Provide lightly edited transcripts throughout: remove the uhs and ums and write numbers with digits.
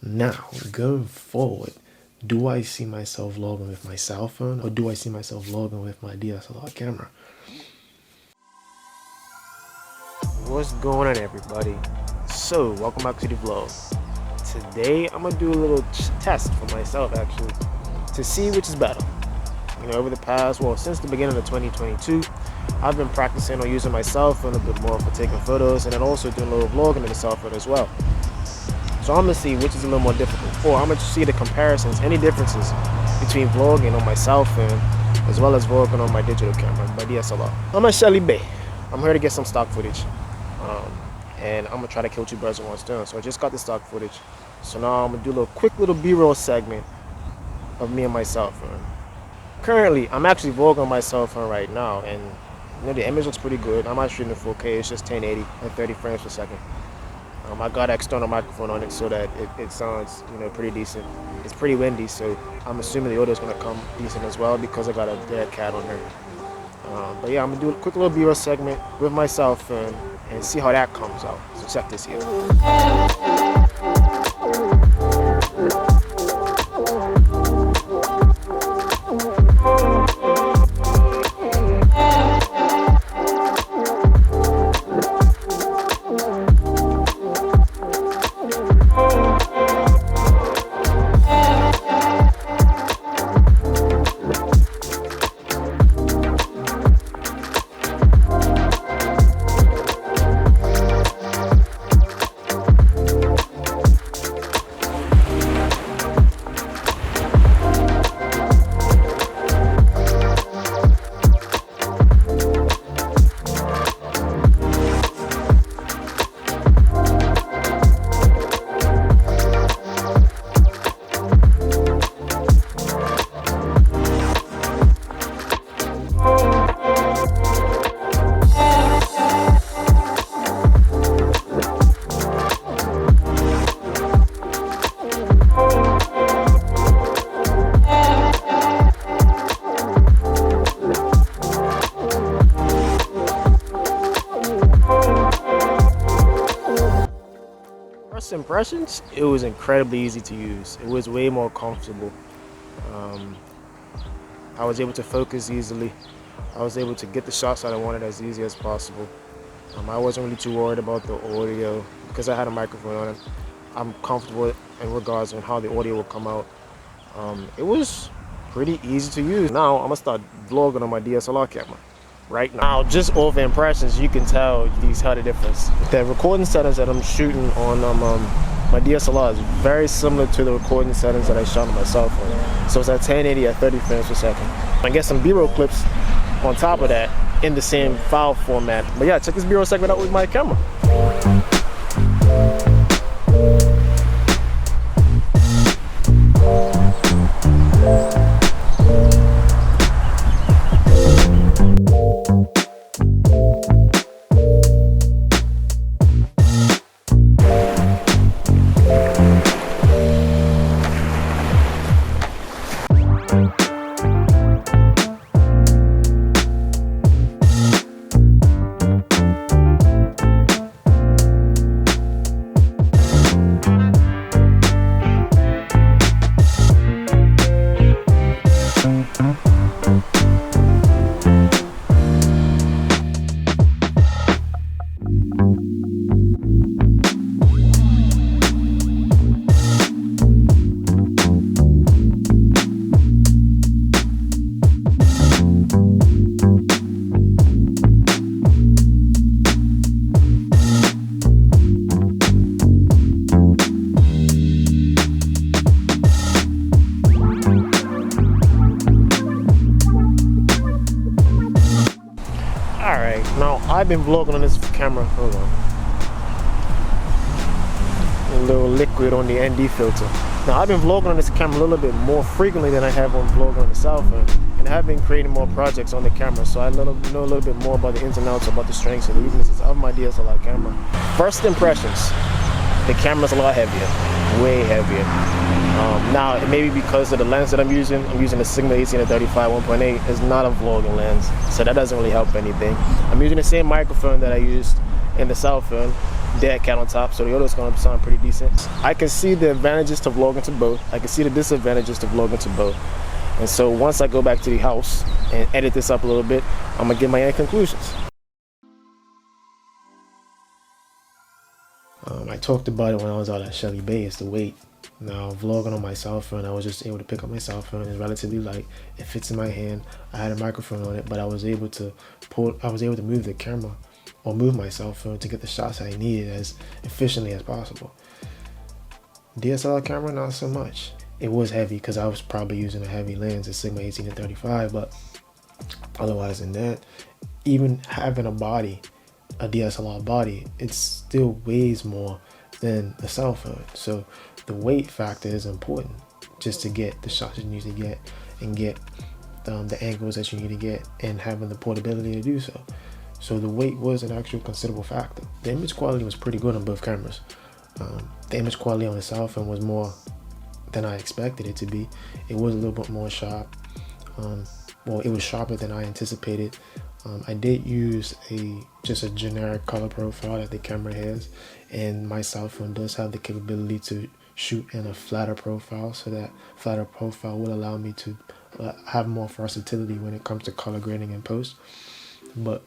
Now, going forward, do I see myself vlogging with my cell phone or do I see myself vlogging with my DSLR camera? What's going on, everybody? So, welcome back to the vlog. Today, I'm gonna do a little test for myself actually to see which is better. Over the past, since the beginning of 2022, I've been practicing on using my cell phone a bit more for taking photos and then also doing a little vlogging in the cell phone as well. So I'm gonna see which is a little more difficult, or I'm gonna see the comparisons, any differences between vlogging on my cell phone as well as vlogging on my digital camera, my DSLR. I'm at Shelly Bay. I'm here to get some stock footage, and I'm gonna try to kill two birds with one stone. So I just got the stock footage. So now I'm gonna do a quick little B-roll segment of me and my cell phone. Currently, I'm actually vlogging on my cell phone right now, and the image looks pretty good. I'm not shooting in 4K, it's just 1080 at 30 frames per second. I got an external microphone on it so that it sounds, pretty decent. It's pretty windy, so I'm assuming the audio is gonna come decent as well because I got a dead cat on here. But yeah, I'm gonna do a quick little B-roll segment with my cell phone and see how that comes out. So check this here. First impressions, it was incredibly easy to use. It was way more comfortable. I was able to focus easily. I was able to get the shots that I wanted as easy as possible. I wasn't really too worried about the audio because I had a microphone on it. I'm comfortable in regards on how the audio will come out. It was pretty easy to use. Now I'm gonna start vlogging on my DSLR camera. Right now, just off impressions, you can tell the difference. The recording settings that I'm shooting on my DSLR is very similar to the recording settings that I shot on my cell phone. So it's at 1080 at 30 frames per second. I get some B-roll clips on top of that in the same file format. But yeah, check this B-roll segment out with my camera. Now, I've been vlogging on this camera, hold on. A little liquid on the ND filter. Now, I've been vlogging on this camera a little bit more frequently than I have on vlogging on the cell phone. And I have been creating more projects on the camera, so I know a little bit more about the ins and outs, about the strengths and the weaknesses of my DSLR camera. First impressions, the camera's a lot heavier, way heavier. Now, it may be because of the lens that I'm using a Sigma 18-35 1.8. It's not a vlogging lens, so that doesn't really help anything. I'm using the same microphone that I used in the cell phone, dead cat on top, so the audio is going to sound pretty decent. I can see the advantages to vlogging to both. I can see the disadvantages to vlogging to both. And so once I go back to the house and edit this up a little bit, I'm going to get my end conclusions. I talked about it when I was out at Shelly Bay, it's the weight. Now vlogging on my cell phone, I was just able to pick up my cell phone. It's relatively light, it fits in my hand. I had a microphone on it, but I was able to move the camera or move my cell phone to get the shots I needed as efficiently as possible. DSLR camera, not so much. It was heavy because I was probably using a heavy lens, a Sigma 18-35, but otherwise than that, even having a body, a DSLR body, it still weighs more than a cell phone. So the weight factor is important just to get the shots you need to get and get the angles that you need to get and having the portability to do so. So the weight was an actual considerable factor. The image quality was pretty good on both cameras. The image quality on the cell phone was more than I expected it to be. It was a little bit more sharp. Well, it was sharper than I anticipated. I did use just a generic color profile that the camera has, and my cell phone does have the capability to shoot in a flatter profile, so that flatter profile will allow me to have more versatility when it comes to color grading in post. But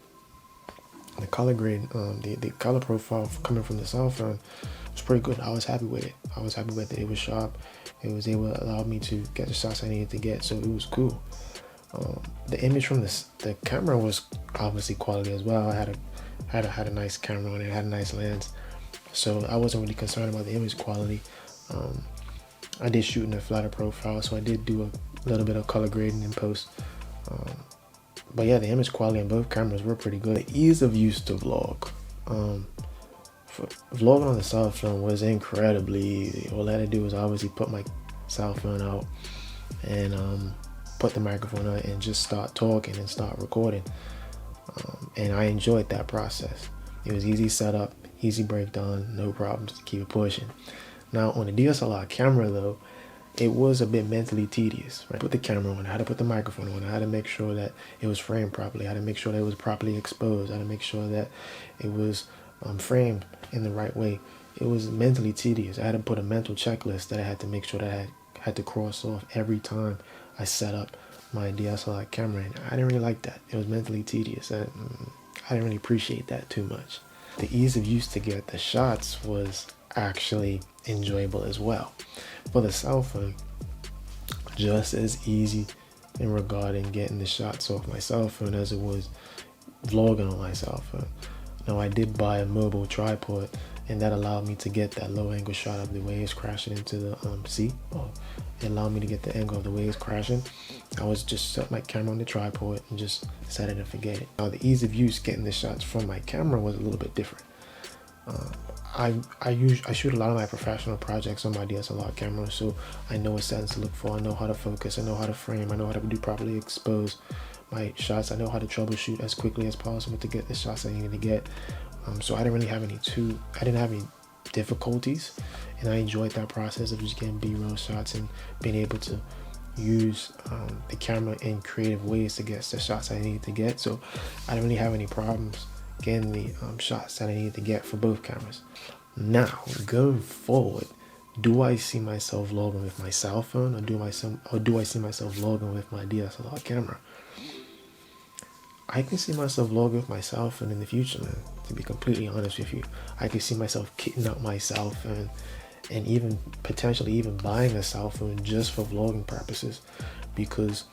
the color grade, the color profile coming from the cell phone was pretty good. I was happy with it. It was sharp. It was able to allow me to get the shots I needed to get, so it was cool. The image from the camera was obviously quality as well. I had a nice camera on it. It had a nice lens, so I wasn't really concerned about the image quality. I did shoot in a flatter profile, so I did do a little bit of color grading in post. But yeah, the image quality on both cameras were pretty good. The ease of use to vlog. For vlogging on the cell phone was incredibly easy. All I had to do was obviously put my cell phone out and put the microphone on and just start talking and start recording. And I enjoyed that process. It was easy setup, easy breakdown, no problems to keep it pushing. Now on the DSLR camera though, it was a bit mentally tedious. Right? Put the camera on, I had to put the microphone on, I had to make sure that it was framed properly, I had to make sure that it was properly exposed, I had to make sure that it was framed in the right way. It was mentally tedious. I had to put a mental checklist that I had to make sure that I had to cross off every time I set up my DSLR camera, and I didn't really like that. It was mentally tedious. I didn't really appreciate that too much. The ease of use to get the shots was actually enjoyable as well. For the cell phone, just as easy in regarding getting the shots off my cell phone as it was vlogging on my cell phone. Now I did buy a mobile tripod, and that allowed me to get that low angle shot of the waves crashing into the sea. It allowed me to get the angle of the waves crashing. I was just set my camera on the tripod and just set it and forget it. Now the ease of use getting the shots from my camera was a little bit different. I shoot a lot of my professional projects on my DSLR camera, so I know what settings to look for. I know how to focus. I know how to frame. I know how to do properly expose my shots. I know how to troubleshoot as quickly as possible to get the shots I needed to get. So I didn't really have any difficulties, and I enjoyed that process of just getting B-roll shots and being able to use the camera in creative ways to get the shots I needed to get. So I didn't really have any problems getting the shots that I needed to get for both cameras. Now going forward, do I see myself vlogging with my cell phone, or do I see myself vlogging with my DSLR camera? I can see myself vlogging with my cell phone in the future, man. To be completely honest with you, I can see myself kitting up my cell phone and even potentially even buying a cell phone just for vlogging purposes, because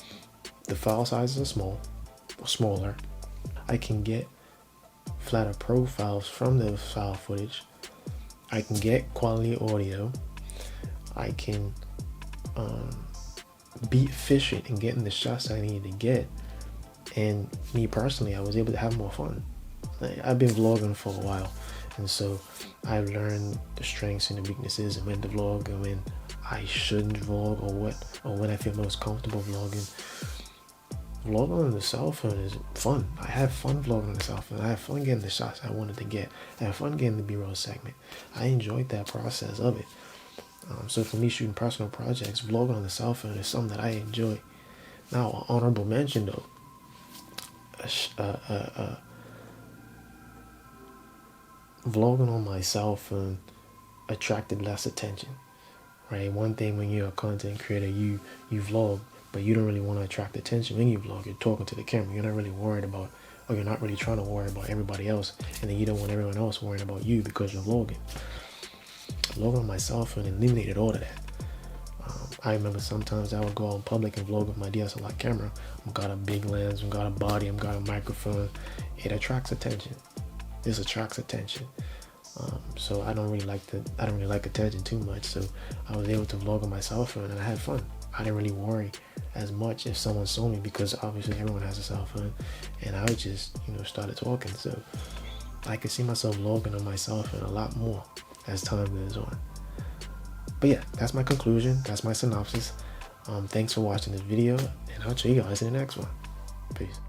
the file sizes are smaller. I can get flatter profiles from the file footage. I can get quality audio. I can be efficient in getting the shots I need to get. And me personally, I was able to have more fun. I've been vlogging for a while, and so I've learned the strengths and the weaknesses, and when to vlog and when I shouldn't vlog, or when I feel most comfortable vlogging. Vlogging on the cell phone is fun. I have fun vlogging on the cell phone. I have fun getting the shots I wanted to get. I have fun getting the B-roll segment. I enjoyed that process of it. So for me, shooting personal projects, vlogging on the cell phone is something that I enjoy. Now, honorable mention though, vlogging on my cell phone attracted less attention, right? One thing when you're a content creator, you vlog, but you don't really want to attract attention when you vlog. You're talking to the camera. You're not really worried about, or you're not really trying to worry about everybody else, and then you don't want everyone else worrying about you because you're vlogging. Vlogging on my cell phone eliminated all of that. I remember sometimes I would go out in public and vlog with my DSLR camera. I've got a big lens, I've got a body, I've got a microphone. It attracts attention. This attracts attention. So I don't really like attention too much. So I was able to vlog on my cell phone and I had fun. I didn't really worry as much if someone saw me because obviously everyone has a cell phone, and I just started talking. So I could see myself vlogging on my cell phone a lot more as time goes on. But yeah, that's my conclusion. That's my synopsis. Thanks for watching this video, and I'll see you guys in the next one. Peace.